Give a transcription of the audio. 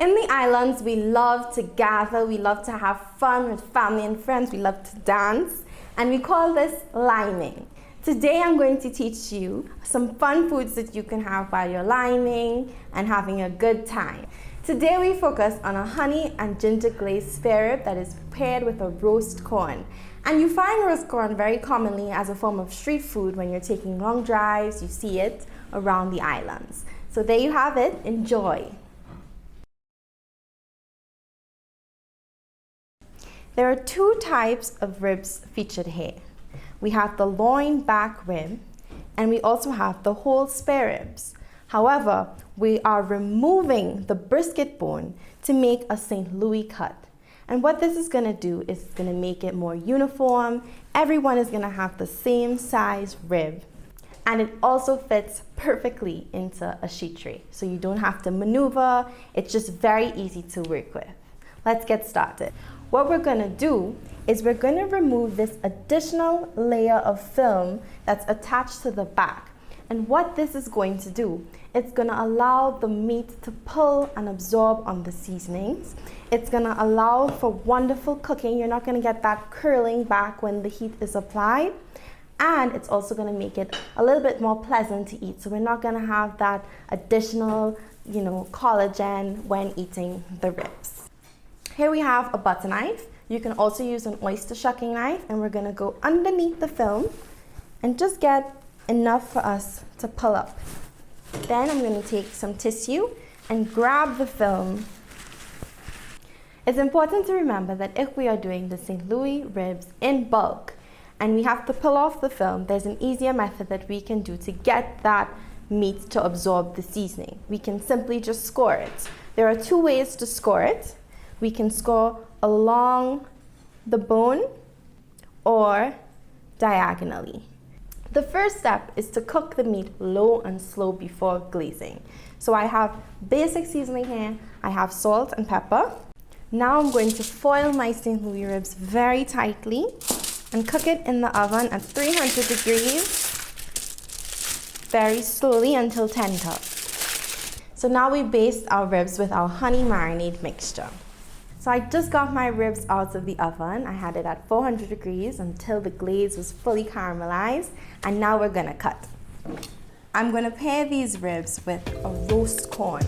In the islands, we love to gather, we love to have fun with family and friends, we love to dance, and we call this liming. Today I'm going to teach you some fun foods that you can have while you're liming and having a good time. Today we focus on a honey and ginger glazed spare rib that is paired with a roast corn. And you find roast corn very commonly as a form of street food when you're taking long drives, you see it around the islands. So there you have it, enjoy. There are two types of ribs featured here. We have the loin back rib, and we also have the whole spare ribs. However, we are removing the brisket bone to make a St. Louis cut. And what this is gonna do is it's gonna make it more uniform. Everyone is gonna have the same size rib. And it also fits perfectly into a sheet tray. So you don't have to maneuver, it's just very easy to work with. Let's get started. What we're gonna do is we're gonna remove this additional layer of film that's attached to the back. And what this is going to do, it's gonna allow the meat to pull and absorb on the seasonings. It's gonna allow for wonderful cooking. You're not gonna get that curling back when the heat is applied. And it's also gonna make it a little bit more pleasant to eat. So we're not gonna have that additional, collagen when eating the ribs. Here we have a butter knife. You can also use an oyster shucking knife, and we're gonna go underneath the film and just get enough for us to pull up. Then I'm gonna take some tissue and grab the film. It's important to remember that if we are doing the St. Louis ribs in bulk and we have to pull off the film, there's an easier method that we can do to get that meat to absorb the seasoning. We can simply just score it. There are two ways to score it. We can score along the bone or diagonally. The first step is to cook the meat low and slow before glazing. So I have basic seasoning here. I have salt and pepper. Now I'm going to foil my St. Louis ribs very tightly and cook it in the oven at 300 degrees very slowly until tender. So now we baste our ribs with our honey marinade mixture. So I just got my ribs out of the oven. I had it at 400 degrees until the glaze was fully caramelized, and now we're gonna cut. I'm gonna pair these ribs with a roast corn.